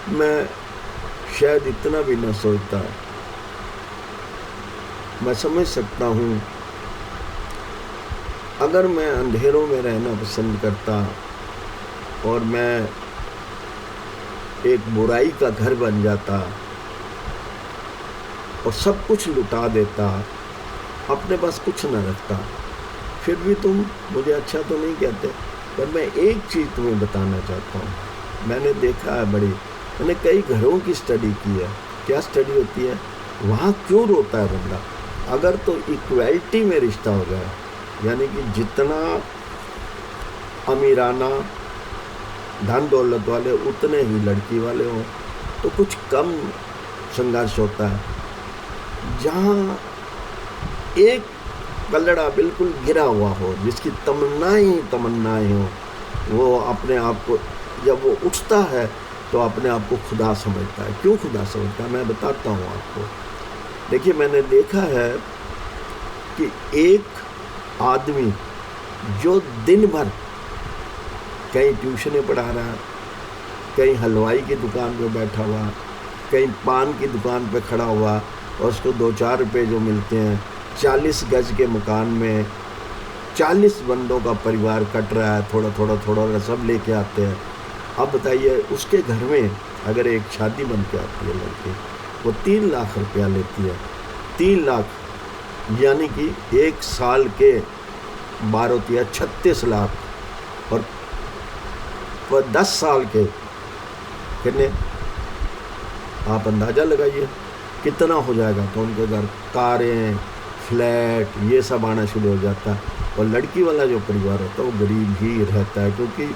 मैं शायद इतना भी न सोचता। मैं समझ सकता हूँ, अगर मैं अंधेरों में रहना पसंद करता और मैं एक बुराई का घर बन जाता और सब कुछ लुटा देता, अपने पास कुछ न रखता, फिर भी तुम मुझे अच्छा तो नहीं कहते। पर मैं एक चीज़ तुम्हें बताना चाहता हूँ। मैंने देखा है मैंने कई घरों की स्टडी की है। क्या स्टडी होती है? वहाँ क्यों रोता है बंदा? अगर तो इक्वलिटी में रिश्ता हो जाए, यानी कि जितना अमीराना धन दौलत वाले उतने ही लड़की वाले हों, तो कुछ कम संघर्ष होता है। जहाँ एक कलड़ा बिल्कुल गिरा हुआ हो, जिसकी तमन्नाएं हो, वो अपने आप को, जब वो उठता है तो अपने आप को खुदा समझता है। क्यों खुदा समझता है? मैं बताता हूँ आपको। देखिए, मैंने देखा है कि एक आदमी जो दिन भर कहीं ट्यूशनें पढ़ा रहा है, कहीं हलवाई की दुकान पे बैठा हुआ, कहीं पान की दुकान पे खड़ा हुआ, और उसको 2-4 रुपये जो मिलते हैं, 40 गज के मकान में 40 बंदों का परिवार कट रहा है, थोड़ा थोड़ा सब लेके आते हैं। अब बताइए, उसके घर में अगर एक शादी बन के आती है लड़की, वो 3 लाख रुपया लेती है। 3 लाख यानी कि एक साल के 12 36 लाख, और 10 साल के कितने, आप अंदाज़ा लगाइए कितना हो जाएगा। तो उनके घर कारें, फ्लैट, ये सब आना शुरू हो जाता है। और लड़की वाला जो परिवार होता है वो गरीब ही रहता है, क्योंकि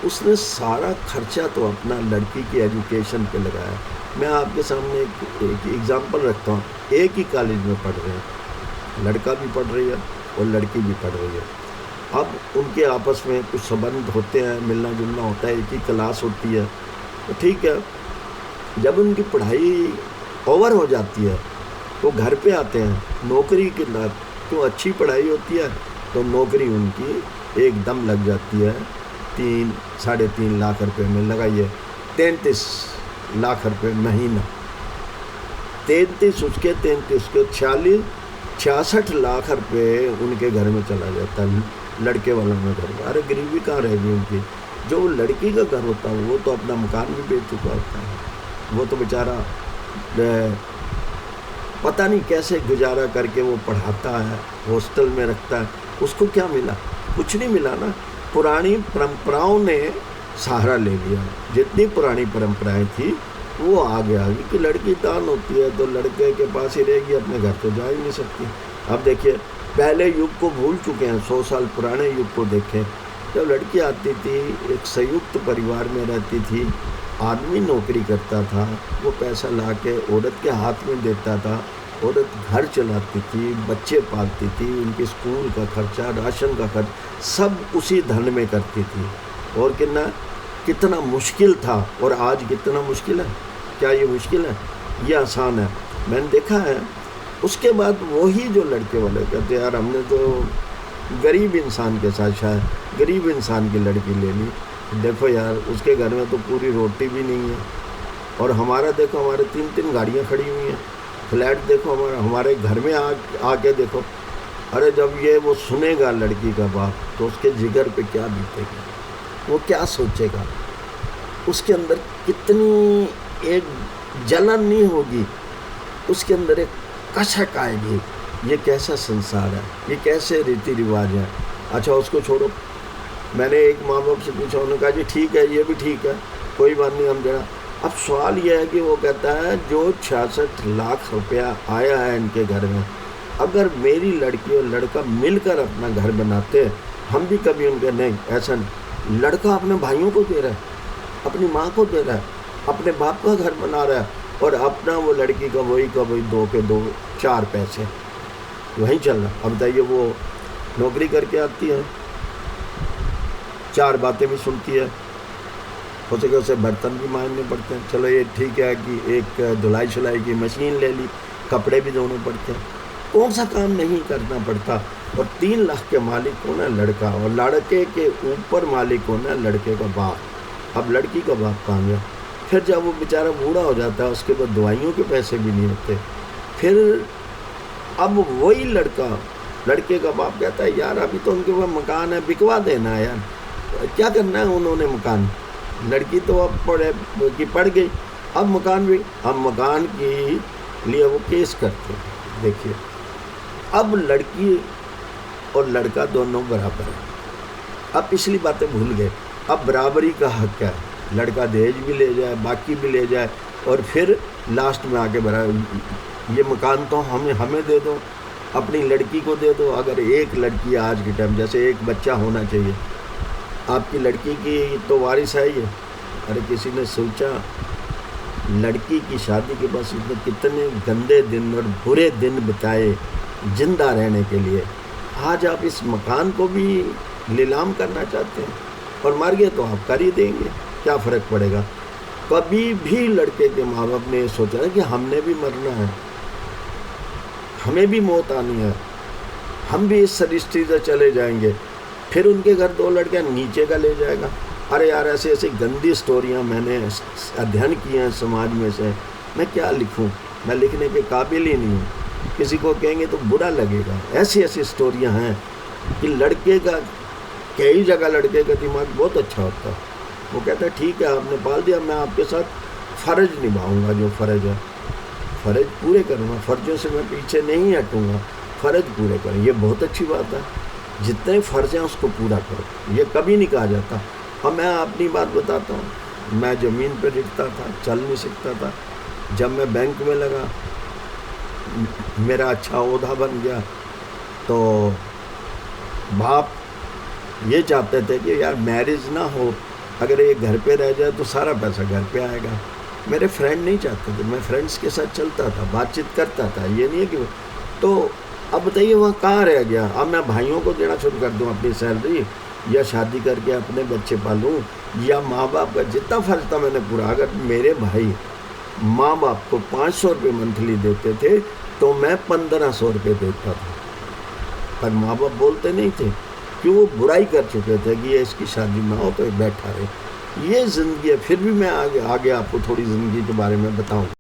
उसने सारा खर्चा तो अपना लड़की की एजुकेशन पे लगाया। मैं आपके सामने एक एग्ज़ाम्पल रखता हूँ। एक ही कॉलेज में पढ़ रहे हैं, लड़का भी पढ़ रही है और लड़की भी पढ़ रही है। अब उनके आपस में कुछ संबंध होते हैं, मिलना जुलना होता है, एक ही क्लास होती है, तो ठीक है। जब उनकी पढ़ाई ओवर हो जाती है तो घर पे आते हैं नौकरी के लिए। तो अच्छी पढ़ाई होती है तो नौकरी उनकी एकदम लग जाती है 3-3.5 लाख रुपए में। लगाइए 33 लाख रुपए महीना, 33 उसके 33 के 46-66 लाख रुपए उनके घर में चला जाता है, लड़के वालों में घर में। अरे गरीबी कहाँ रहेगी उनकी? जो लड़की का घर होता है वो तो अपना मकान भी बेच चुका होता है, वो तो बेचारा पता नहीं कैसे गुजारा करके वो पढ़ाता है, हॉस्टल में रखता है। उसको क्या मिला? कुछ नहीं मिला ना। पुरानी परंपराओं ने सहारा ले लिया। जितनी पुरानी परंपराएं थी वो आगे कि लड़की दान होती है तो लड़के के पास ही रहेगी, अपने घर तो जा ही नहीं सकती। अब देखिए, पहले युग को भूल चुके हैं, 100 साल पुराने युग को देखें। जब लड़की आती थी, एक संयुक्त परिवार में रहती थी, आदमी नौकरी करता था, वो पैसा ला के औरत के हाथ में देता था, औरत घर चलाती थी, बच्चे पालती थी, उनके स्कूल का खर्चा, राशन का खर्च सब उसी धन में करती थी। और कितना मुश्किल था, और आज कितना मुश्किल है। क्या ये मुश्किल है? ये आसान है। मैंने देखा है। उसके बाद वही जो लड़के वाले कहते हैं, यार हमने तो गरीब इंसान के साथ, शायद गरीब इंसान की लड़की ले ली। देखो यार, उसके घर में तो पूरी रोटी भी नहीं है, और हमारा देखो, हमारे 3-3 गाड़ियाँ खड़ी हुई हैं, फ्लैट देखो हमारे घर में आके देखो। अरे जब ये वो सुनेगा लड़की का बाप, तो उसके जिगर पे क्या बीतेगा, वो क्या सोचेगा? उसके अंदर कितनी एक जलन नहीं होगी, उसके अंदर एक कसक आएगी। ये कैसा संसार है, ये कैसे रीति रिवाज है। अच्छा, उसको छोड़ो। मैंने एक माँ बाप से पूछा, उन्होंने कहा जी ठीक है, ये भी ठीक है, कोई बात नहीं, हम देना। अब सवाल यह है कि वो कहता है जो 66 लाख रुपया आया है इनके घर में, अगर मेरी लड़की और लड़का मिलकर अपना घर बनाते, हम भी कभी उनके नहीं, ऐसा नहीं। लड़का अपने भाइयों को दे रहा है, अपनी माँ को दे रहा है, अपने बाप का घर बना रहा है, और अपना वो लड़की का वही 2 के 2 4 पैसे वहीं चल रहा। अब बताइए, वो नौकरी करके आती है, 4 बातें भी सुनती है, हो सके उसे बर्तन भी मांजने पड़ते हैं। चलो ये ठीक है कि एक धुलाई शुलाई की मशीन ले ली, कपड़े भी धोने पड़ते हैं, कौन सा काम नहीं करना पड़ता। और 3 लाख के मालिक कौन है? लड़का, और लड़के के ऊपर मालिक कौन है? लड़के का बाप। अब लड़की का बाप कहाँ गया? फिर जब वो बेचारा बूढ़ा हो जाता है उसके बाद दवाइयों के पैसे भी नहीं होते। फिर अब वही लड़के का बाप कहता है यार अभी तो उनके पास मकान है, बिकवा देना है यार, क्या करना है उन्होंने मकान। लड़की तो अब पड़ गई, अब मकान के लिए वो केस करते हैं। देखिए अब लड़की और लड़का दोनों बराबर हैं। अब पिछली बातें भूल गए, अब बराबरी का हक है, लड़का दहेज भी ले जाए, बाकी भी ले जाए, और फिर लास्ट में आके ये मकान तो हमें दे दो, अपनी लड़की को दे दो। अगर एक लड़की आज के टाइम, जैसे एक बच्चा होना चाहिए, आपकी लड़की की तो वारिस है ही है। अरे किसी ने सोचा लड़की की शादी के बाद उसने कितने गंदे दिन और बुरे दिन बिताए जिंदा रहने के लिए, आज आप इस मकान को भी नीलाम करना चाहते हैं, और मर गए तो आप कर ही देंगे, क्या फ़र्क पड़ेगा। कभी भी लड़के के माँ बाप ने सोचा है कि हमने भी मरना है, हमें भी मौत आनी है, हम भी इस सृष्टि से चले जाएंगे, फिर उनके घर 2 लड़कियां नीचे का ले जाएगा। अरे यार ऐसी ऐसी गंदी स्टोरियां मैंने अध्ययन किए हैं समाज में से, मैं क्या लिखूं, मैं लिखने के काबिल ही नहीं हूँ, किसी को कहेंगे तो बुरा लगेगा। ऐसी ऐसी स्टोरियां हैं कि लड़के का, कई जगह लड़के का दिमाग बहुत अच्छा होता है, वो कहता है ठीक है आपने पाल दिया, मैं आपके साथ फ़र्ज निभाऊंगा, जो फ़र्ज है फ़र्ज पूरे करूँगा, फ़र्जों से मैं पीछे नहीं हटूँगा, फ़र्ज पूरे करूँ। ये बहुत अच्छी बात है, जितने फ़र्ज हैं उसको पूरा करो, ये कभी नहीं कहा जाता। अब मैं अपनी बात बताता हूँ, मैं ज़मीन पर लिखता था, चल नहीं सकता था, जब मैं बैंक में लगा, मेरा अच्छा ओहदा बन गया, तो बाप ये चाहते थे कि यार मैरिज ना हो, अगर ये घर पे रह जाए तो सारा पैसा घर पे आएगा। मेरे फ्रेंड नहीं चाहते थे, मैं फ्रेंड्स के साथ चलता था, बातचीत करता था, ये नहीं है कि तो अब बताइए वहाँ कहाँ रह गया। अब मैं भाइयों को देना शुरू कर दूँ अपनी सैलरी, या शादी करके अपने बच्चे पालूँ, या माँ बाप का जितना फर्ज था मैंने पूरा। अगर मेरे भाई माँ बाप को 500 रुपये मंथली देते थे तो मैं 1500 रुपये देता था, पर माँ बाप बोलते नहीं थे, कि वो बुराई कर चुके थे कि ये इसकी शादी ना हो तो बैठा रहे। ये ज़िंदगी है। फिर भी मैं आगे आपको थोड़ी ज़िंदगी के बारे में बताऊँ।